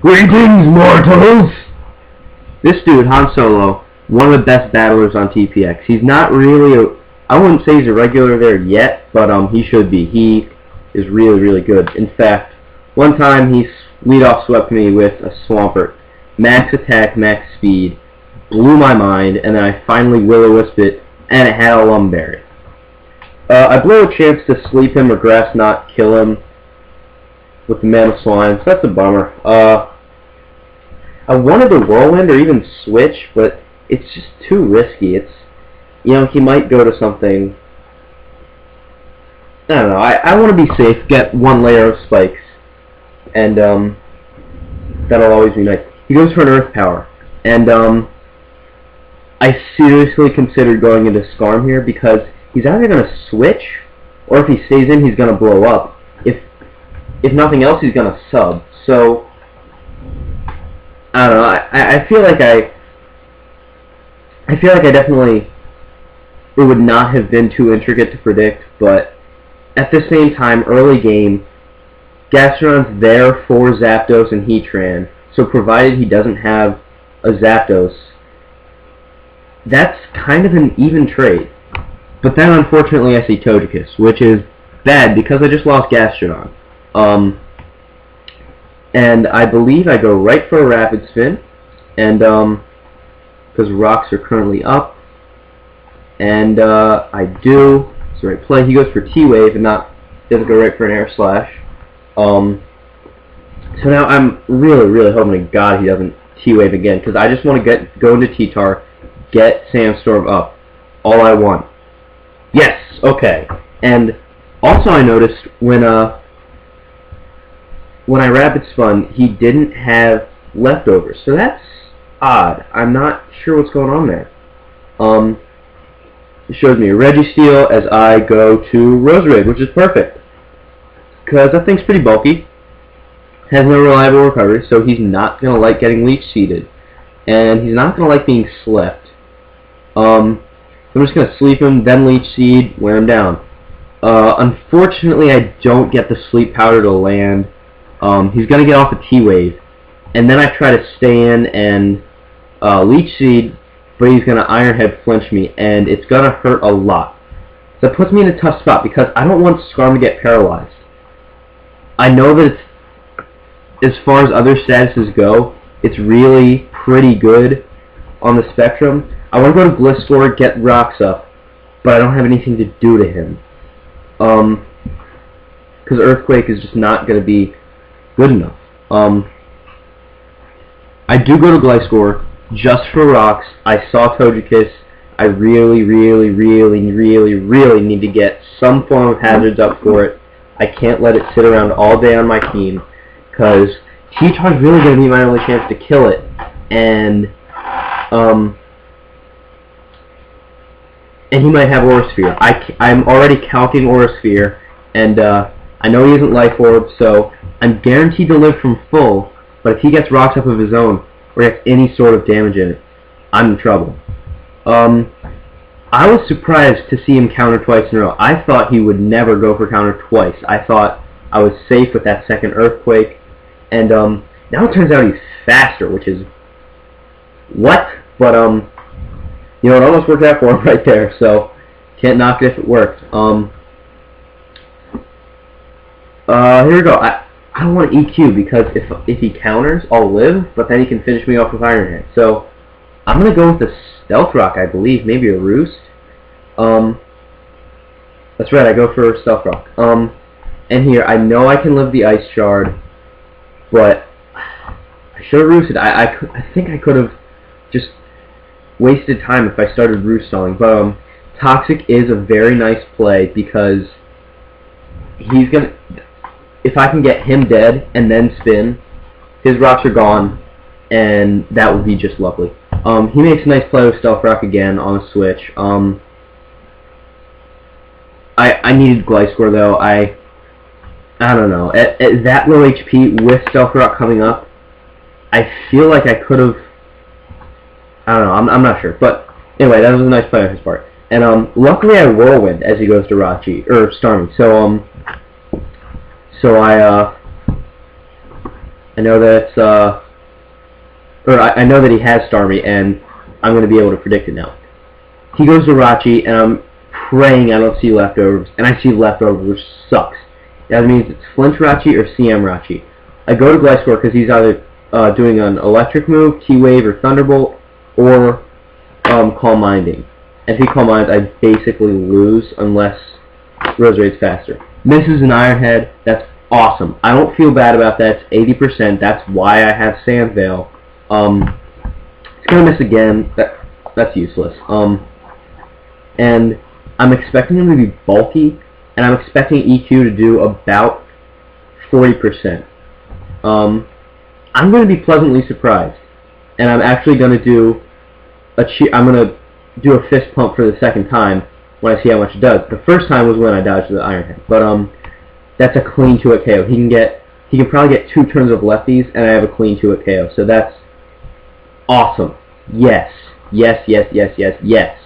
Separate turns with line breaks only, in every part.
Greetings, mortals! This dude, HanSolo, one of the best battlers on TPX. He's not really I wouldn't say he's a regular there yet, but he should be. He is really, really good. In fact, one time he leadoff swept me with a Swampert. Max attack, max speed. Blew my mind, and then I finally will-o-wisp it, and it had a Lumberry. I blew a chance to sleep him or grass knot, kill him with the Mana Slime, so that's a bummer. I wanted to Whirlwind or even switch, but it's just too risky. It's, you know, he might go to something. I don't know. I want to be safe, get one layer of spikes, and that'll always be nice. He goes for an Earth Power, and I seriously considered going into Skarm here because he's either going to switch, or if he stays in, he's going to blow up. If nothing else, he's going to sub. So I don't know. I feel like I definitely, it would not have been too intricate to predict, but at the same time, early game, Gastron's there for Zapdos and Heatran, so provided he doesn't have a Zapdos, that's kind of an even trade. But then, unfortunately, I see Togekiss, which is bad because I just lost Gastrodon. And I believe I go right for a Rapid Spin, and because rocks are currently up, and I do. It's the right play. He goes for T-Wave and doesn't go right for an Air Slash. So now I'm really hoping to God he doesn't T-Wave again, because I just want to go into T-Tar, get Sandstorm up. All I want. Yes, okay. And also I noticed when I Rapid Spun, he didn't have leftovers, so that's odd. I'm not sure what's going on there. It shows me Registeel as I go to Roserade, which is perfect, because that thing's pretty bulky, has no reliable recovery, so he's not going to like getting Leech Seeded, and he's not going to like being slept. I'm just going to sleep him, then Leech Seed, wear him down. Unfortunately, I don't get the Sleep Powder to land. He's going to get off a T-Wave, and then I try to stay in and Leech Seed, but he's going to Iron Head flinch me, and it's going to hurt a lot. So it puts me in a tough spot, because I don't want Skarm to get paralyzed. I know that it's, as far as other statuses go, it's really pretty good on the spectrum. I want to go to Gliscor, get rocks up, but I don't have anything to do to him. Because Earthquake is just not going to be good enough. I do go to Gliscor just for rocks. I saw Togekiss. I really need to get some form of hazards up for it. I can't let it sit around all day on my team, because T-Tar's really going to be my only chance to kill it. And he might have Aura Sphere. I'm already counting Aura Sphere, and I know he isn't Life Orb, so I'm guaranteed to live from full, but if he gets rocks up of his own, or gets any sort of damage in it, I'm in trouble. I was surprised to see him counter twice in a row. I thought he would never go for counter twice. I thought I was safe with that second Earthquake, and now it turns out he's faster, which is what? But you know, it almost worked out for him right there, so can't knock it if it worked. Here we go. I don't want to EQ, because if he counters, I'll live, but then he can finish me off with Iron Hand. So I'm going to go with the Stealth Rock, I believe, maybe a Roost. That's right, I go for Stealth Rock. And here, I know I can live the Ice Shard, but I should have Roosted. I think I could have just wasted time if I started Roost stalling, but Toxic is a very nice play, because he's gonna, if I can get him dead and then spin, his rocks are gone, and that would be just lovely. He makes a nice play with Stealth Rock again on a switch. I needed Gliscor though. I don't know. At that low HP with Stealth Rock coming up, I feel like I could have. I don't know. I'm not sure. But anyway, that was a nice play on his part. And luckily I Whirlwind as he goes to Rachi or Starmie. So I I know that I know that he has Starmie, and I'm going to be able to predict it now. He goes to Rachi, and I'm praying I don't see leftovers, and I see leftovers, which sucks. That means it's Flinch Rachi or CM Rachi. I go to Gliscor because he's either doing an electric move, T-Wave, or Thunderbolt, or Calm Minding. And if he Calm Minds, I basically lose unless Roserade's faster. Misses an Iron Head, that's awesome. I don't feel bad about that, it's 80%, that's why I have Sand Veil. It's going to miss again, that's useless. And I'm expecting him to be bulky, and I'm expecting EQ to do about 40%. I'm going to be pleasantly surprised, and I'm actually going to do a fist pump for the second time when I see how much it does. The first time was when I dodged the Iron Head, but that's a clean 2-hit KO. He can probably get 2 turns of lefties, and I have a clean 2-hit KO. So that's awesome. Yes, yes, yes, yes, yes, yes.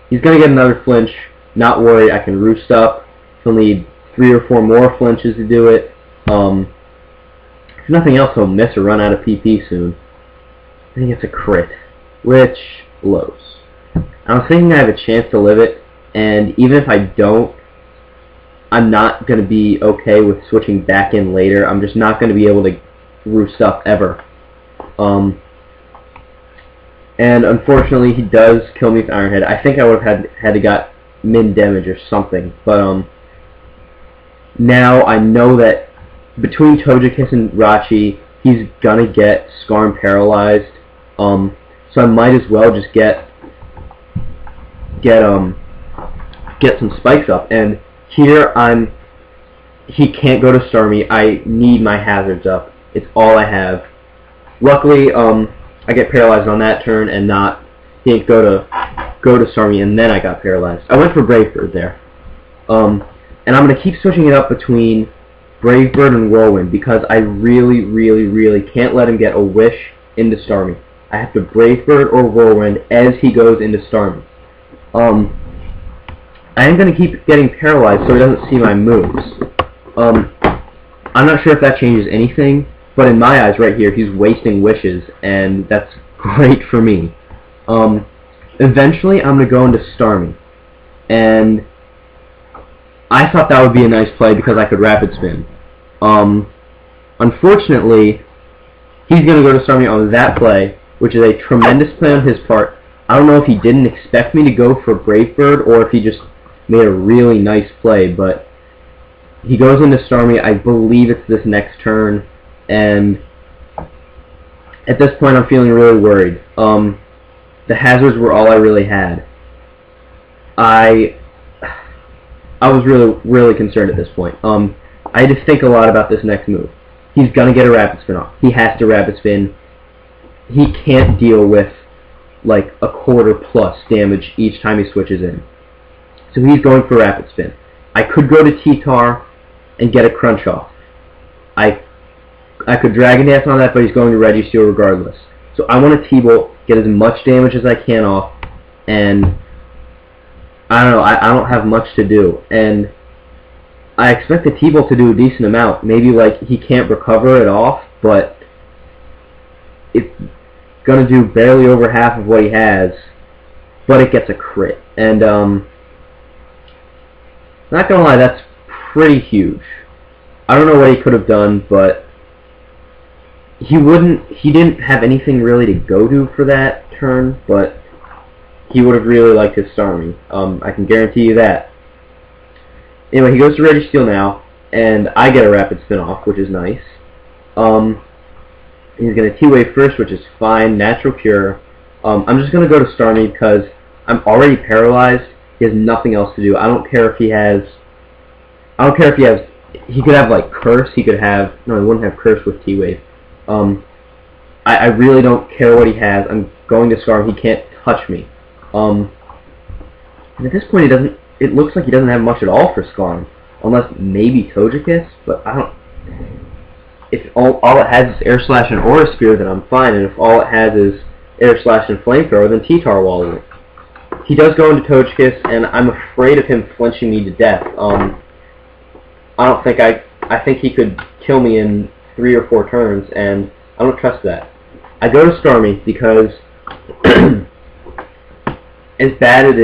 He's gonna get another flinch. Not worry, I can roost up. He'll need 3 or 4 more flinches to do it. If nothing else, he'll miss or run out of PP soon. I think it's a crit, which blows. I'm thinking I have a chance to live it, and even if I don't, I'm not going to be okay with switching back in later. I'm just not going to be able to roost up ever. And unfortunately, he does kill me with Iron Head. I think I would have had to got min damage or something, but now I know that between Togekiss and Rachi, he's gonna get Skarm paralyzed. So I might as well just get some spikes up. And here he can't go to Starmie. I need my hazards up. It's all I have. Luckily, I get paralyzed on that turn and he didn't go to Starmie, and then I got paralyzed. I went for Brave Bird there. And I'm gonna keep switching it up between Brave Bird and Whirlwind because I really, really, really can't let him get a wish into Starmie. I have to Brave Bird or Whirlwind as he goes into Starmie. I am going to keep getting paralyzed so he doesn't see my moves. I'm not sure if that changes anything, but in my eyes right here, he's wasting wishes, and that's great for me. Eventually, I'm going to go into Starmie, and I thought that would be a nice play because I could Rapid Spin. Unfortunately, he's going to go to Starmie on that play, which is a tremendous play on his part. I don't know if he didn't expect me to go for Brave Bird or if he just made a really nice play, but he goes into Starmie. I believe it's this next turn, and at this point I'm feeling really worried. The hazards were all I really had. I was really concerned at this point. I had to think a lot about this next move. He's gonna get a Rapid Spin off. He has to Rapid Spin. He can't deal with like a quarter plus damage each time he switches in. So he's going for Rapid Spin. I could go to T-Tar and get a Crunch off. I could Dragon Dance on that, but he's going to Registeel regardless. So I want to T-Bolt, get as much damage as I can off, and I don't know, I don't have much to do. And I expect the T-Bolt to do a decent amount. Maybe like he can't recover it off, but it's gonna do barely over half of what he has, but it gets a crit. And not gonna lie, that's pretty huge. I don't know what he could have done, but he didn't have anything really to go to for that turn, but he would have really liked his Starmie. I can guarantee you that. Anyway, he goes to Registeel now, and I get a Rapid Spin off, which is nice. He's going to T-Wave first, which is fine. Natural Cure. I'm just going to go to Starmie because I'm already paralyzed. He has nothing else to do. I don't care if he has... He could have, like, Curse. He could have... No, he wouldn't have Curse with T-Wave. I really don't care what he has. I'm going to Starmie. He can't touch me. And at this point, it looks like he doesn't have much at all for Skarm. Unless maybe Togekiss, but I don't... If all it has is Air Slash and Aura Sphere, then I'm fine. And if all it has is Air Slash and Flamethrower, then T-Tar walls it. He does go into Togekiss, and I'm afraid of him flinching me to death. I don't think I think he could kill me in 3 or 4 turns, and I don't trust that. I go to Stormy because as bad as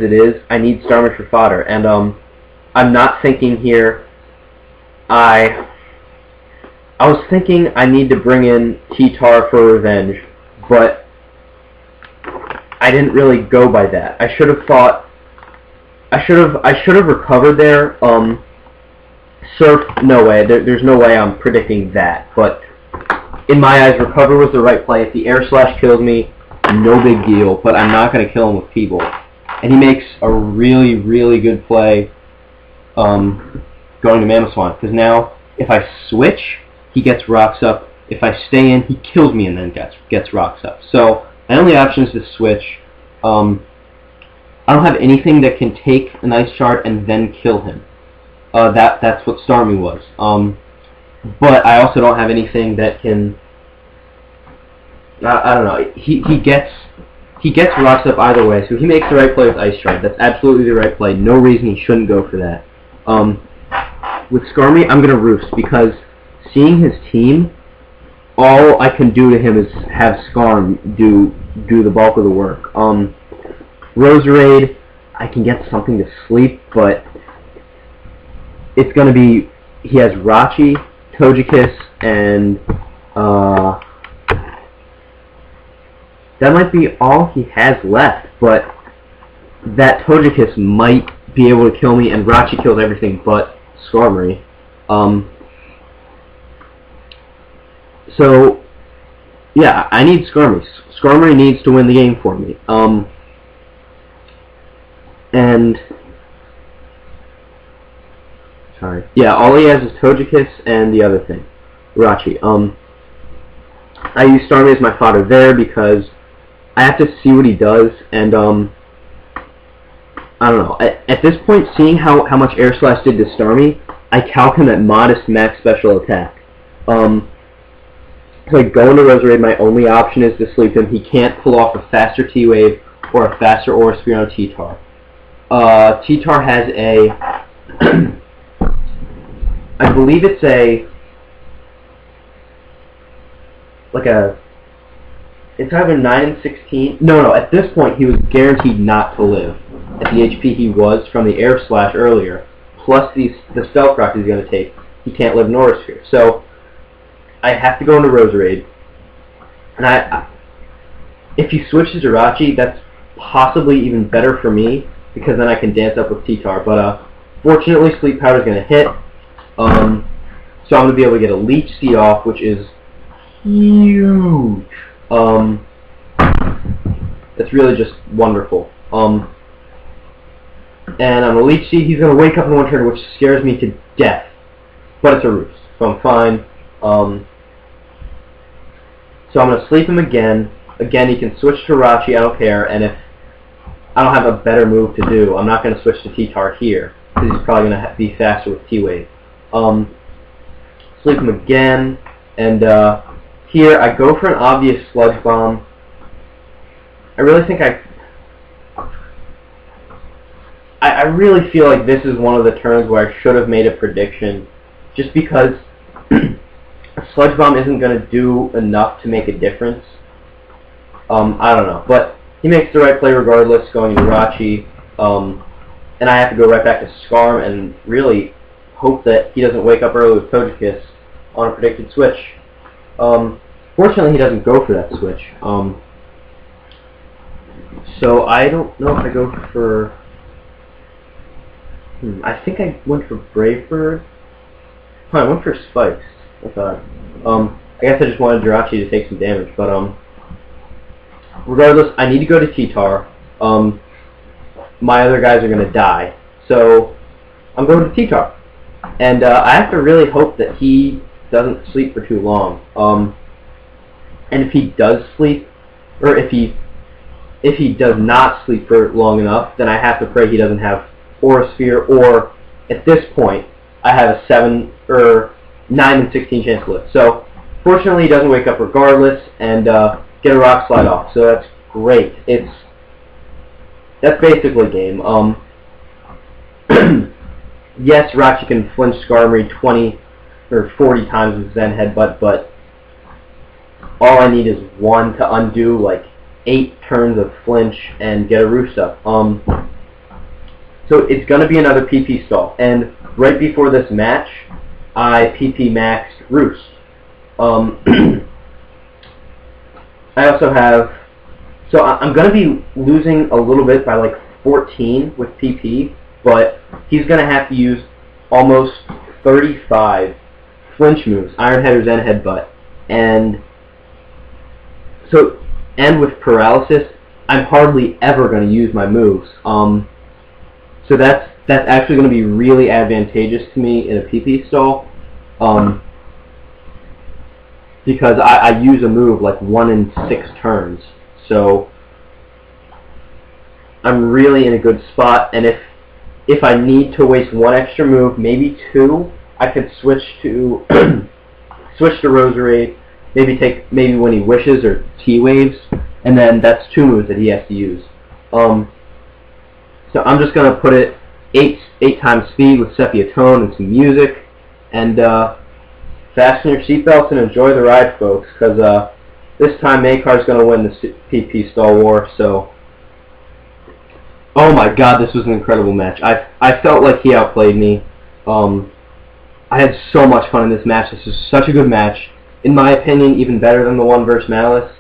it is, I need Stormy for fodder, and I'm not thinking here. I was thinking I need to bring in T-Tar for revenge, but I didn't really go by that. I should have thought. I should have recovered there. Surf, no way. There's no way I'm predicting that. But in my eyes, recover was the right play. If the air slash kills me, no big deal. But I'm not going to kill him with P-Bolt. And he makes a really, really good play going to Mammoth Swan. Because now, if I switch, he gets rocks up. If I stay in, he kills me and then gets rocks up. So my only option is to switch. I don't have anything that can take an ice shard and then kill him. That's what Stormy was. But I also don't have anything that can. I don't know. He gets rocks up either way, so he makes the right play with ice shard. That's absolutely the right play. No reason he shouldn't go for that. With Stormy, I'm gonna roost because seeing his team, all I can do to him is have Skarm do the bulk of the work. Roserade, I can get something to sleep, but it's going to be, he has Rachi, Togekiss, and that might be all he has left, but that Togekiss might be able to kill me, and Rachi kills everything but Skarmory. So, yeah, I need Skarmory. Skarmory needs to win the game for me. And sorry, yeah, all he has is Togekiss and the other thing, Rachi. I use Starmie as my fodder there because I have to see what he does, and I don't know. At this point, seeing how much Air Slash did to Starmie, I calc him at modest max special attack. So I go into Roserade, my only option is to sleep him. He can't pull off a faster T-Wave or a faster Aura Sphere on T-Tar. T-Tar has a, I believe it's it's either 9 and 16. No, at this point he was guaranteed not to live at the HP he was from the Air Slash earlier, plus the Stealth Rock he's going to take. He can't live in Aura Sphere. So I have to go into Roserade, and if he switches to Rachi, that's possibly even better for me, because then I can dance up with T-Tar. But fortunately, Sleep Powder is going to hit, so I'm going to be able to get a Leech Seed off, which is huge. That's really just wonderful. And on the Leech Seed, he's going to wake up in one turn, which scares me to death. But it's a roost, so I'm fine. So I'm going to sleep him again. Again, he can switch to Rachi, I don't care, and if I don't have a better move to do, I'm not going to switch to T-Tar here, because he's probably going to be faster with T-Wave. Sleep him again, and here I go for an obvious Sludge Bomb. I really think I really feel like this is one of the turns where I should have made a prediction, just because a Sludge Bomb isn't going to do enough to make a difference. I don't know, but he makes the right play regardless, going to Rachi, and I have to go right back to Skarm and really hope that he doesn't wake up early with Togekiss on a predicted switch. Fortunately, he doesn't go for that switch. So I don't know if I go for. I think I went for Brave Bird. Oh, I went for Spikes. I thought. I guess I just wanted Jirachi to take some damage, but regardless, I need to go to T-Tar. My other guys are going to die, so I'm going to T-Tar. And I have to really hope that he doesn't sleep for too long. And if he does sleep, or if he does not sleep for long enough, then I have to pray he doesn't have Aura Sphere, or at this point, I have a 9 and 16 chance to live. So fortunately, he doesn't wake up regardless, and get a Rock Slide off. So that's great. That's basically game. Yes, Rachi can flinch Skarmory 20 or 40 times with Zen Headbutt, but all I need is one to undo like 8 turns of flinch and get a roost up. So it's going to be another PP stall, and right before this match, I PP maxed roost. I also have, so I'm going to be losing a little bit by like 14 with PP, but he's going to have to use almost 35 flinch moves, Iron Head or Zen Headbutt, and with paralysis, I'm hardly ever going to use my moves. So that's actually going to be really advantageous to me in a PP stall, because I use a move like 1 in 6 turns. So I'm really in a good spot, and if I need to waste 1 extra move, maybe 2, I could switch to Roserade, maybe when he wishes or T-Waves, and then that's 2 moves that he has to use. So I'm just gonna put it 8 times speed with Sepia Tone and some music, and fasten your seatbelts and enjoy the ride, folks, because this time Makar's gonna win the PP stall war. So, oh my God, this was an incredible match. I felt like he outplayed me. I had so much fun in this match. This was such a good match. In my opinion, even better than the one versus Malus.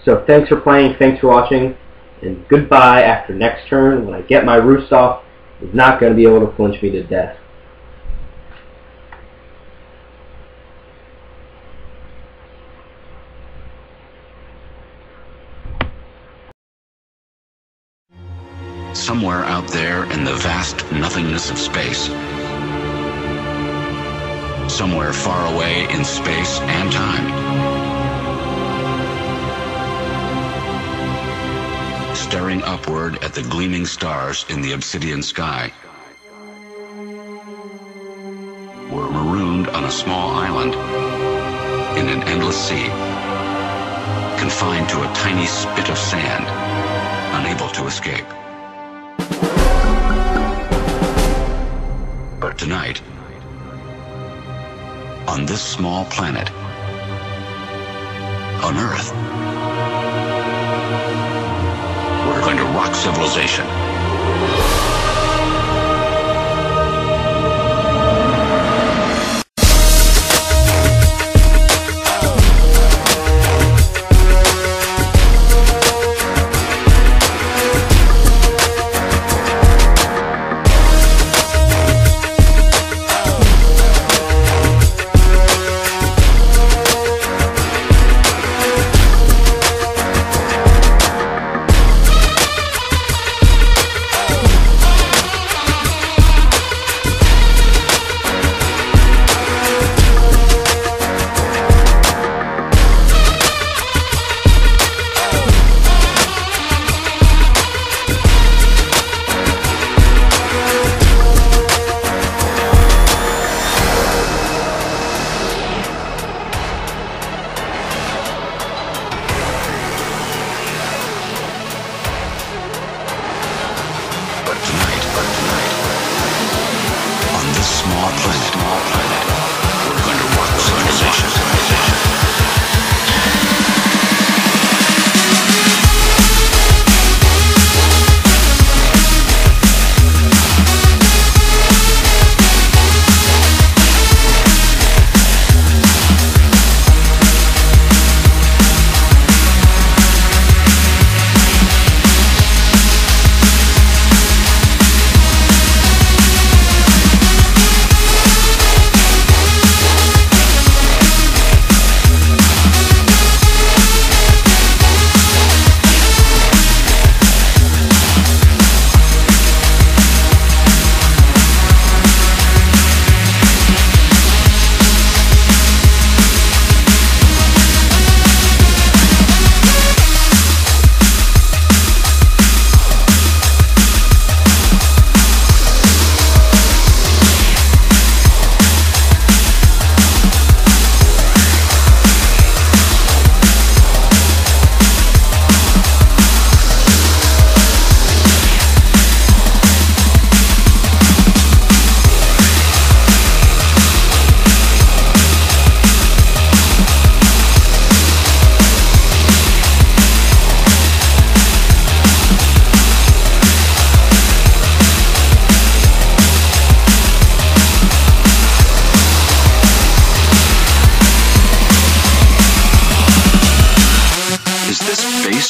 So thanks for playing, thanks for watching, and goodbye after next turn when I get my roost off. He's not going to be able to flinch me to death.
Somewhere out there in the vast nothingness of space, somewhere far away in space and time, staring upward at the gleaming stars in the obsidian sky, we're marooned on a small island in an endless sea, confined to a tiny spit of sand, unable to escape. But tonight, on this small planet, on Earth, we're going to rock civilization.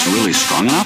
that's really strong enough?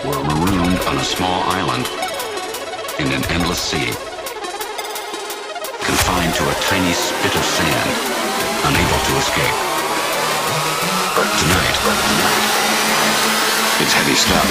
We're marooned on a small island in an endless sea, confined to a tiny spit of sand, unable to escape. Tonight, it's heavy stuff.